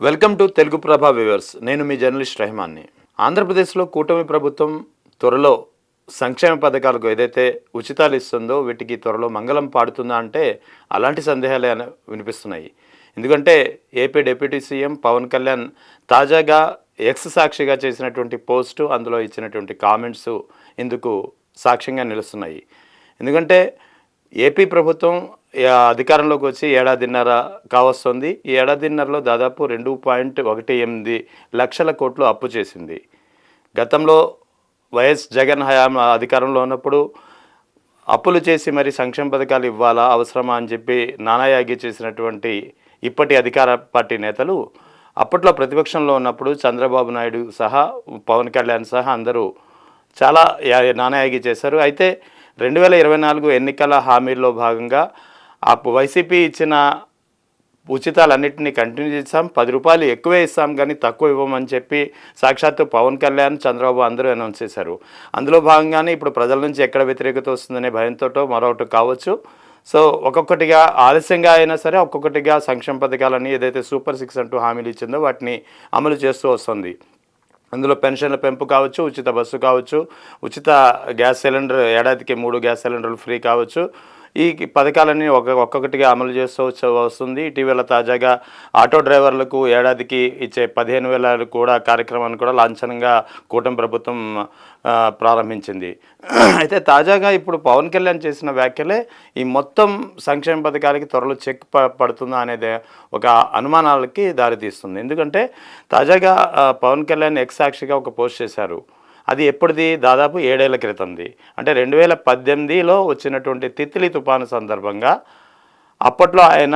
Welcome to Telugu Prabha viewers. నేను మీ journalist రెహమాన్ని. ఆంధ్రప్రదేశ్లో కూటమి ప్రభుత్వం త్వరలో సంక్షేమ పథకాలకు ఏదైతే ఉచితాలు ఇస్తుందో వీటికి త్వరలో మంగళం పాడుతుందా అంటే అలాంటి సందేహాలే వినిపిస్తున్నాయి. ఎందుకంటే AP deputy CM Pawan Kalyan తాజాగా ఎక్స్ సాక్షిగా చేసినటువంటి పోస్టు, అందులో ఇచ్చినటువంటి కామెంట్స్ ఇందుకు సాక్ష్యంగా నిలుస్తున్నాయి. ఎందుకంటే ఏపీ ప్రభుత్వం అధికారంలోకి వచ్చి ఏడాదిన్నర కావస్తుంది. ఈ ఏడాదిన్నరలో దాదాపు 2.18 లక్షల కోట్లు అప్పు చేసింది. గతంలో వైఎస్ జగన్ హయాం అధికారంలో ఉన్నప్పుడు అప్పులు చేసి మరి సంక్షేమ పథకాలు ఇవ్వాలా, అవసరమా అని చెప్పి నానాయాగి చేసినటువంటి ఇప్పటి అధికార పార్టీ నేతలు అప్పట్లో ప్రతిపక్షంలో ఉన్నప్పుడు చంద్రబాబు నాయుడు సహా, పవన్ కళ్యాణ్ సహా అందరూ చాలా నానాయాగి చేశారు. అయితే 2024 ఎన్నికల హామీల్లో భాగంగా వైసీపీ ఇచ్చిన ఉచితాలన్నింటినీ కంటిన్యూ చేస్తాం, 10 రూపాయలు ఎక్కువే ఇస్తాం కానీ తక్కువ ఇవ్వమని చెప్పి సాక్షాత్తు పవన్ కళ్యాణ్, చంద్రబాబు అందరూ అనౌన్స్ చేశారు. అందులో భాగంగానే ఇప్పుడు ప్రజల నుంచి ఎక్కడ వ్యతిరేకత వస్తుందనే భయంతోటో మరొకటి కావచ్చు. సో ఒక్కొక్కటిగా ఆలస్యంగా అయినా సరే ఒక్కొక్కటిగా సంక్షేమ పథకాలని ఏదైతే సూపర్ 6 అంటూ హామీలు ఇచ్చిందో వాటిని అమలు చేస్తూ వస్తుంది. అందులో పెన్షన్ల పెంపు కావచ్చు, ఉచిత బస్సు కావచ్చు, ఉచిత గ్యాస్ సిలిండర్, ఏడాదికి 3 గ్యాస్ సిలిండర్లు ఫ్రీ కావచ్చు. ఈ పథకాలన్నీ ఒక్కొక్కటిగా అమలు చేస్తూ వస్తుంది. ఇటీవల తాజాగా ఆటో డ్రైవర్లకు ఏడాదికి ఇచ్చే 15,000 కూడా కార్యక్రమాన్ని కూడా లాంఛనంగా కూటమి ప్రభుత్వం ప్రారంభించింది. అయితే తాజాగా ఇప్పుడు పవన్ కళ్యాణ్ చేసిన వ్యాఖ్యలే ఈ మొత్తం సంక్షేమ పథకాలకి త్వరలో చెక్ పడుతుందా అనేది ఒక అనుమానాలకి దారితీస్తుంది. ఎందుకంటే తాజాగా పవన్ కళ్యాణ్ ఎక్స్ సాక్షిగా ఒక పోస్ట్ చేశారు. అది ఎప్పటిది? దాదాపు 7 ఏళ్ల క్రితంది. అంటే 2018లో వచ్చినటువంటి తిత్లీ తుఫాను సందర్భంగా అప్పట్లో ఆయన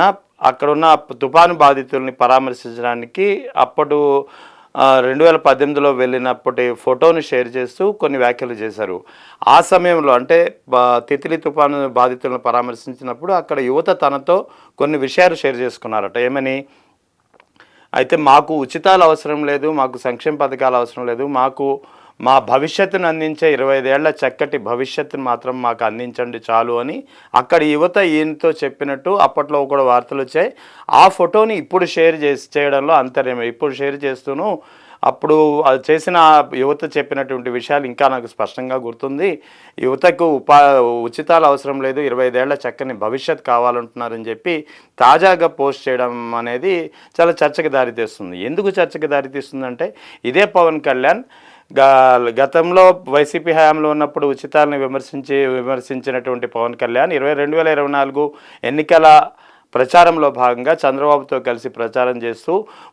అక్కడున్న తుఫాను బాధితుల్ని పరామర్శించడానికి 2018లో వెళ్ళినప్పటి ఫోటోను షేర్ చేస్తూ కొన్ని వ్యాఖ్యలు చేశారు. ఆ సమయంలో అంటే తిత్లీ తుఫాను బాధితులను పరామర్శించినప్పుడు అక్కడ యువత తనతో కొన్ని విషయాలు షేర్ చేసుకున్నారట. ఏమని? అయితే మాకు ఉచితాలు అవసరం లేదు, మాకు సంక్షేమ పథకాలు అవసరం లేదు, మాకు మా భవిష్యత్తును అందించే 25 ఏళ్ల చక్కటి భవిష్యత్తును మాత్రం మాకు అందించండి చాలు అని అక్కడి యువత ఈయనతో చెప్పినట్టు అప్పట్లో కూడా వార్తలు వచ్చాయి. ఆ ఫోటోని ఇప్పుడు చేయడంలో అంతర్యం. ఇప్పుడు షేర్ చేస్తూను అప్పుడు చేసిన యువత చెప్పినటువంటి విషయాలు ఇంకా నాకు స్పష్టంగా గుర్తుంది. యువతకు ఉచితాలు అవసరం లేదు, 25 ఏళ్ల చక్కని భవిష్యత్ కావాలంటున్నారని చెప్పి తాజాగా పోస్ట్ చేయడం అనేది చాలా చర్చకు దారితీస్తుంది. ఎందుకు చర్చకు దారితీస్తుందంటే ఇదే పవన్ కళ్యాణ్ గతంలో వైసీపీ హయాంలో ఉన్నప్పుడు ఉచితాలను విమర్శించినటువంటి పవన్ కళ్యాణ్ 2024 ఎన్నికల ప్రచారంలో భాగంగా చంద్రబాబుతో కలిసి ప్రచారం చేస్తూ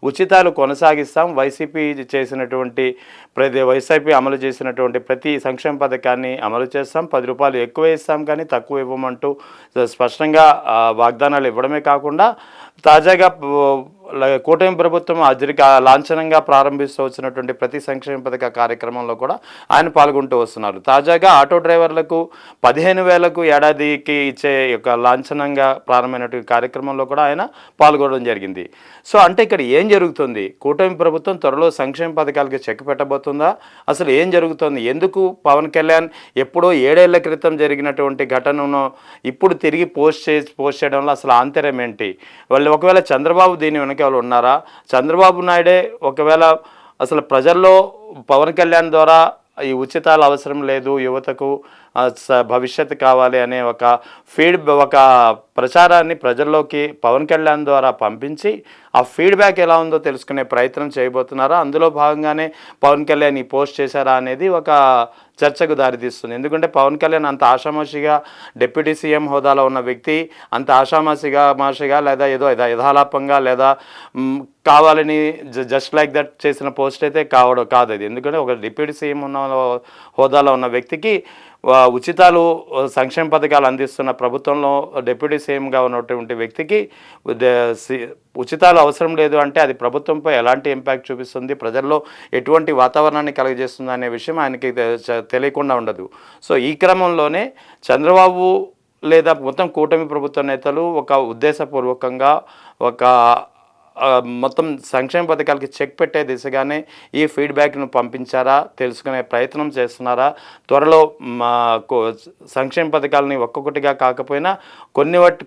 ఉచితాలు కొనసాగిస్తాం, వైసీపీ అమలు చేసినటువంటి ప్రతి సంక్షేమ పథకాన్ని అమలు చేస్తాం, 10 రూపాయలు ఎక్కువ ఇస్తాం కానీ తక్కువ ఇవ్వమంటూ స్పష్టంగా వాగ్దానాలు ఇవ్వడమే కాకుండా తాజాగా కూటమి ప్రభుత్వం లాంఛనంగా ప్రారంభిస్తూ వచ్చినటువంటి ప్రతి సంక్షేమ పథక కార్యక్రమంలో కూడా ఆయన పాల్గొంటూ వస్తున్నారు. తాజాగా ఆటో డ్రైవర్లకు 15,000 ఏడాదికి ఇచ్చే యొక్క లాంఛనంగా ప్రారంభమైనటువంటి కార్యక్రమంలో కూడా ఆయన పాల్గొనడం జరిగింది. సో అంటే ఇక్కడ ఏం జరుగుతుంది? కూటమి ప్రభుత్వం త్వరలో సంక్షేమ పథకాలకి చెక్ పెట్టబోతుందా? అసలు ఏం జరుగుతుంది? ఎందుకు పవన్ కళ్యాణ్ ఎప్పుడో 7 ఏళ్ల క్రితం జరిగినటువంటి ఘటనను ఇప్పుడు తిరిగి పోస్ట్ చేయడంలో అసలు ఆంతర్యం ఏంటి? ఒకవేళ చంద్రబాబు దీని వెనక వాళ్ళు ఉన్నారా? చంద్రబాబు నాయుడే ఒకవేళ అసలు ప్రజల్లో పవన్ కళ్యాణ్ ద్వారా ఈ ఉచితాలు అవసరం లేదు, యువతకు భవిష్యత్తు కావాలి అనే ఒక ప్రచారాన్ని ప్రజల్లోకి పవన్ కళ్యాణ్ ద్వారా పంపించి ఆ ఫీడ్బ్యాక్ ఎలా ఉందో తెలుసుకునే ప్రయత్నం చేయబోతున్నారా? అందులో భాగంగానే పవన్ కళ్యాణ్ ఈ పోస్ట్ చేశారా అనేది ఒక చర్చకు దారితీస్తుంది. ఎందుకంటే పవన్ కళ్యాణ్ అంత ఆషామాషిగా డిప్యూటీ సీఎం హోదాలో ఉన్న వ్యక్తి అంత ఆషామాషిగా లేదా ఏదో యథాలాపంగా లేదా కావాలని జస్ట్ లైక్ దట్ చేసిన పోస్ట్ అయితే కాదు అది. ఎందుకంటే ఒక డిప్యూటీ సీఎం ఉన్న హోదాలో ఉన్న వ్యక్తికి ఉచితాలు సంక్షేమ పథకాలు అందిస్తున్న ప్రభుత్వంలో డిప్యూటీ సీఎంగా ఉన్నటువంటి వ్యక్తికి ఉచితాలు అవసరం లేదు అంటే అది ప్రభుత్వంపై ఎలాంటి ఇంపాక్ట్ చూపిస్తుంది, ప్రజల్లో ఎటువంటి వాతావరణాన్ని కలుగజేస్తుంది అనే విషయం ఆయనకి తెలియకుండా ఉండదు. సో ఈ క్రమంలోనే చంద్రబాబు లేదా మొత్తం కూటమి ప్రభుత్వ నేతలు ఒక ఉద్దేశపూర్వకంగా ఒక మొత్తం సంక్షేమ పథకాలకి చెక్ పెట్టే దిశగానే ఈ ఫీడ్‌బ్యాక్‌ను పంపించారా? తెలుసుకునే ప్రయత్నం చేస్తున్నారా? త్వరలో మాకు సంక్షేమ పథకాలని ఒక్కొక్కటిగా కాకపోయినా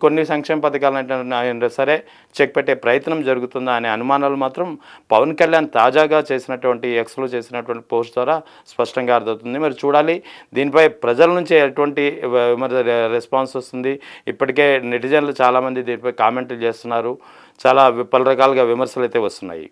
కొన్ని సంక్షేమ పథకాలైనా సరే చెక్ పెట్టే ప్రయత్నం జరుగుతుందా అనే అనుమానాలు మాత్రం పవన్ కళ్యాణ్ తాజాగా చేసినటువంటి ఎక్స్‌లో చేసినటువంటి పోస్ట్ ద్వారా స్పష్టంగా అర్థమవుతుంది. మరి చూడాలి దీనిపై ప్రజల నుంచి ఎటువంటి రెస్పాన్స్ వస్తుంది. ఇప్పటికే నెటిజన్లు చాలామంది దీనిపై కామెంట్లు చేస్తున్నారు. చాలా పలు రకాలుగా విమర్శలైతే వస్తున్నాయి.